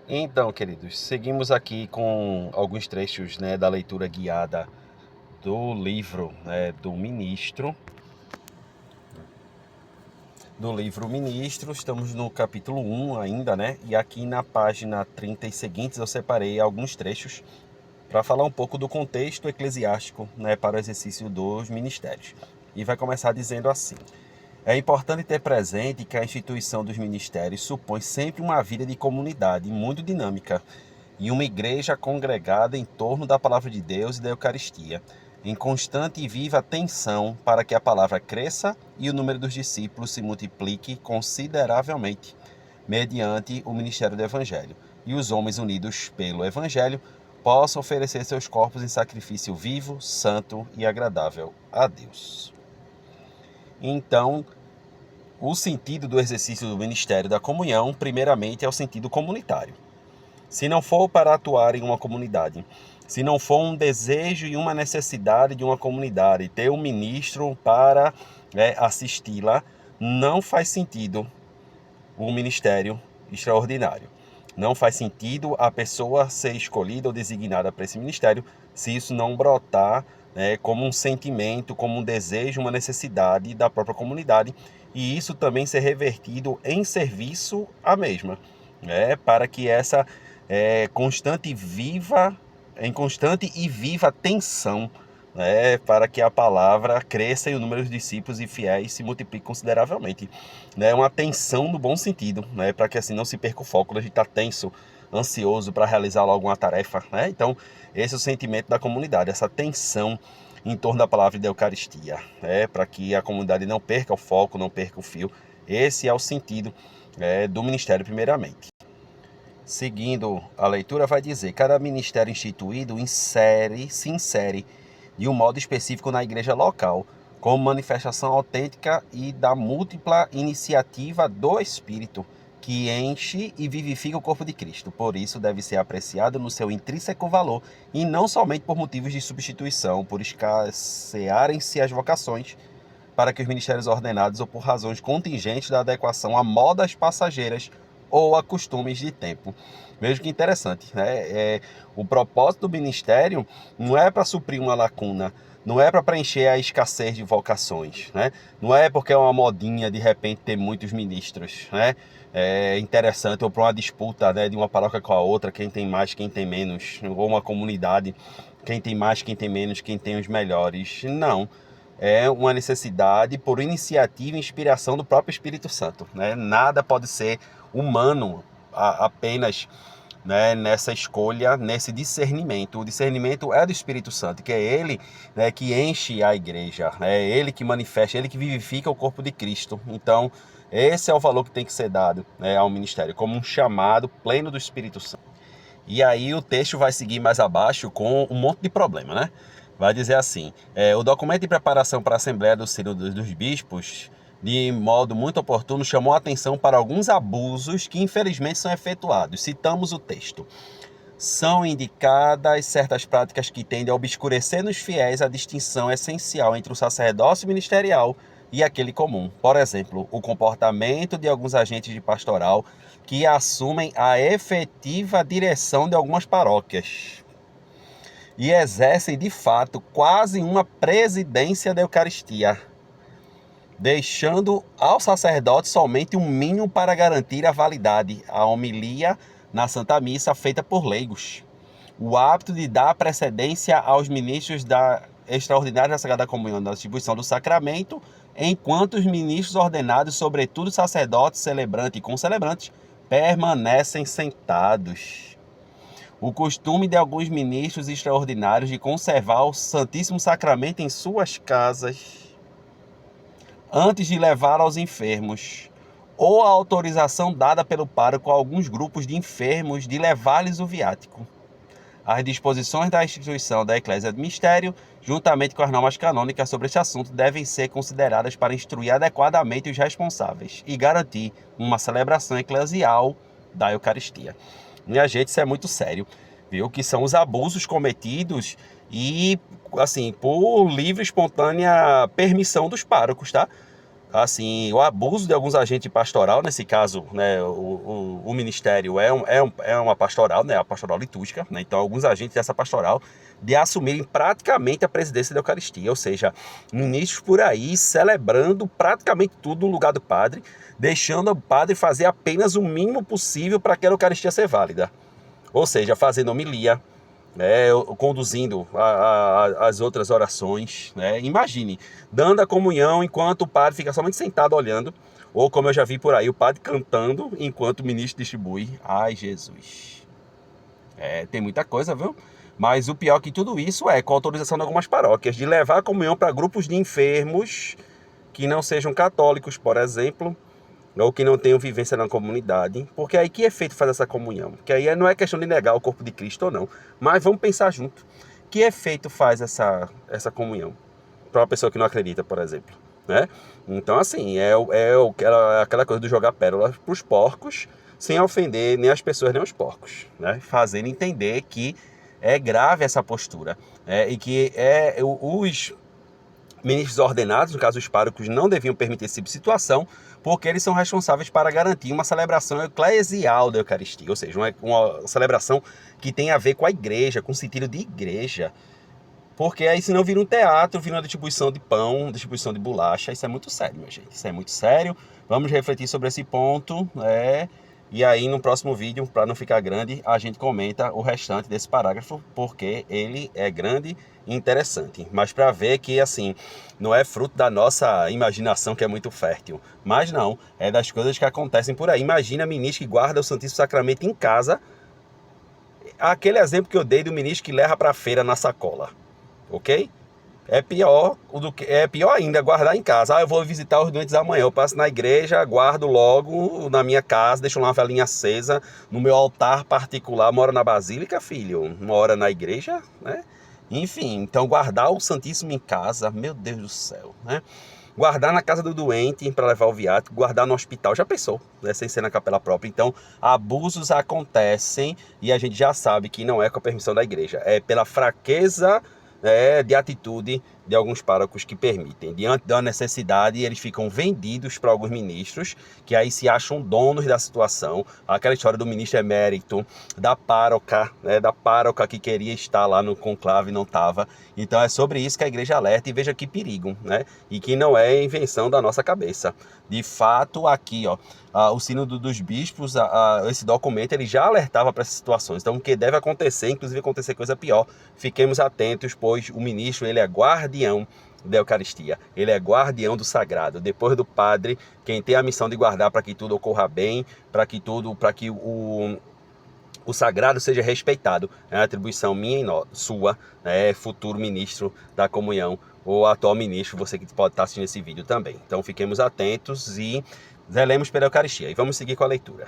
Então, queridos, seguimos aqui com alguns trechos, da leitura guiada do livro, do livro Ministro. Estamos no capítulo 1 ainda, e aqui na página 30 e seguintes eu separei alguns trechos para falar um pouco do contexto eclesiástico, para o exercício dos ministérios. E vai começar dizendo assim: é importante ter presente que a instituição dos ministérios supõe sempre uma vida de comunidade muito dinâmica e uma igreja congregada em torno da palavra de Deus e da Eucaristia, em constante e viva tensão para que a palavra cresça e o número dos discípulos se multiplique consideravelmente, mediante o ministério do Evangelho, e os homens unidos pelo Evangelho possam oferecer seus corpos em sacrifício vivo, santo e agradável a Deus. Então, o sentido do exercício do ministério da comunhão, primeiramente, é o sentido comunitário. Se não for para atuar em uma comunidade, se não for um desejo e uma necessidade de uma comunidade, ter um ministro para assisti-la, não faz sentido o ministério extraordinário. Não faz sentido a pessoa ser escolhida ou designada para esse ministério se isso não brotar como um sentimento, como um desejo, uma necessidade da própria comunidade, e isso também ser revertido em serviço à mesma, para que essa em constante e viva tensão, para que a palavra cresça e o número de discípulos e fiéis se multiplique consideravelmente. Uma tensão no bom sentido, para que assim não se perca o foco, a gente está tenso, ansioso para realizar logo uma tarefa. Então, esse é o sentimento da comunidade, essa tensão em torno da palavra da Eucaristia, para que a comunidade não perca o foco, não perca o fio. Esse é o sentido do ministério primeiramente. Seguindo a leitura, vai dizer: cada ministério instituído se insere de um modo específico na igreja local, como manifestação autêntica e da múltipla iniciativa do Espírito, que enche e vivifica o corpo de Cristo. Por isso, deve ser apreciado no seu intrínseco valor, e não somente por motivos de substituição, por escassearem-se as vocações, para que os ministérios ordenados ou por razões contingentes da adequação a modas passageiras ou a costumes de tempo. Veja que interessante, o propósito do ministério não é para suprir uma lacuna, não é para preencher a escassez de vocações, não é porque é uma modinha de repente ter muitos ministros, é interessante, ou para uma disputa de uma paróquia com a outra, quem tem mais, quem tem menos, ou uma comunidade, quem tem mais, quem tem menos, quem tem os melhores. Não. É uma necessidade por iniciativa e inspiração do próprio Espírito Santo. Nada pode ser humano apenas nessa escolha, nesse discernimento. O discernimento é do Espírito Santo, que é Ele que enche a igreja, é Ele que manifesta, Ele que vivifica o corpo de Cristo. Então, esse é o valor que tem que ser dado ao ministério, como um chamado pleno do Espírito Santo. E aí o texto vai seguir mais abaixo com um monte de problema, Vai dizer assim: o documento de preparação para a Assembleia do Sínodo dos Bispos, de modo muito oportuno, chamou a atenção para alguns abusos que infelizmente são efetuados. Citamos o texto. São indicadas certas práticas que tendem a obscurecer nos fiéis a distinção essencial entre o sacerdócio ministerial e aquele comum. Por exemplo, o comportamento de alguns agentes de pastoral que assumem a efetiva direção de algumas paróquias e exercem, de fato, quase uma presidência da Eucaristia, deixando ao sacerdote somente um mínimo para garantir a validade, a homilia na Santa Missa feita por leigos. O hábito de dar precedência aos ministros da extraordinária da Sagrada Comunhão na distribuição do sacramento, enquanto os ministros ordenados, sobretudo sacerdotes, celebrantes e concelebrantes, permanecem sentados. O costume de alguns ministros extraordinários de conservar o Santíssimo Sacramento em suas casas antes de levar aos enfermos, ou a autorização dada pelo pároco a alguns grupos de enfermos de levar-lhes o viático. As disposições da instituição da Eclésia de Mistério, juntamente com as normas canônicas sobre este assunto, devem ser consideradas para instruir adequadamente os responsáveis e garantir uma celebração eclesial da Eucaristia. Minha gente, isso é muito sério, viu? Que são os abusos cometidos e, assim, por livre e espontânea permissão dos párocos, tá? assim, o abuso de alguns agentes pastoral, nesse caso, né, o ministério é uma pastoral, né, a pastoral litúrgica, né, então alguns agentes dessa pastoral de assumirem praticamente a presidência da Eucaristia, ou seja, ministros por aí celebrando praticamente tudo no lugar do padre, deixando o padre fazer apenas o mínimo possível para aquela Eucaristia ser válida, ou seja, fazendo homilia, né, conduzindo as outras orações, né? Imagine, dando a comunhão enquanto o padre fica somente sentado olhando, ou como eu já vi por aí, o padre cantando enquanto o ministro distribui. Ai, Jesus. Tem muita coisa, viu? Mas o pior que tudo isso é com a autorização de algumas paróquias, de levar a comunhão para grupos de enfermos que não sejam católicos, por exemplo, ou que não tenham vivência na comunidade, porque aí que efeito faz essa comunhão? Porque aí não é questão de negar o corpo de Cristo ou não, mas vamos pensar junto. Que efeito faz essa comunhão para uma pessoa que não acredita, por exemplo, né? Então, assim, aquela coisa de jogar pérolas para os porcos, sem ofender nem as pessoas nem os porcos, né? Fazendo entender que é grave essa postura, e que os ministros ordenados, no caso os párocos, não deviam permitir esse tipo de situação, porque eles são responsáveis para garantir uma celebração eclesial da Eucaristia, ou seja, uma celebração que tem a ver com a igreja, com o sentido de igreja. Porque aí senão vira um teatro, vira uma distribuição de pão, distribuição de bolacha. Isso é muito sério, minha gente. Isso é muito sério. Vamos refletir sobre esse ponto, e aí no próximo vídeo, para não ficar grande, a gente comenta o restante desse parágrafo, porque ele é grande e interessante. Mas para ver que, assim, não é fruto da nossa imaginação que é muito fértil. Mas não, é das coisas que acontecem por aí. Imagina a ministra que guarda o Santíssimo Sacramento em casa. Aquele exemplo que eu dei do ministro que leva para a feira na sacola. Ok? É pior ainda guardar em casa. Eu vou visitar os doentes amanhã. Eu passo na igreja, guardo logo na minha casa, deixo lá uma velinha acesa no meu altar particular. Moro na Basílica, filho. Mora na igreja, né? Enfim, então guardar o Santíssimo em casa, meu Deus do céu, né? Guardar na casa do doente para levar o viático, guardar no hospital, já pensou, né? Sem ser na capela própria. Então, abusos acontecem e a gente já sabe que não é com a permissão da igreja, é pela fraqueza de atitude de alguns párocos que permitem. Diante da necessidade, eles ficam vendidos para alguns ministros, que aí se acham donos da situação. Aquela história do ministro emérito, da pároca, da pároca que queria estar lá no conclave e não estava. Então é sobre isso que a igreja alerta e veja que perigo, né? E que não é invenção da nossa cabeça. De fato, aqui, o Sínodo dos Bispos, esse documento, ele já alertava para essas situações. Então, o que deve acontecer, inclusive acontecer coisa pior, fiquemos atentos, pois o ministro, ele é guardião da Eucaristia, ele é guardião do sagrado. Depois do padre, quem tem a missão de guardar para que tudo ocorra bem, para que o sagrado seja respeitado. É uma atribuição minha e sua, futuro ministro da comunhão, ou atual ministro, você que pode estar assistindo esse vídeo também. Então fiquemos atentos e zelemos pela Eucaristia. E vamos seguir com a leitura.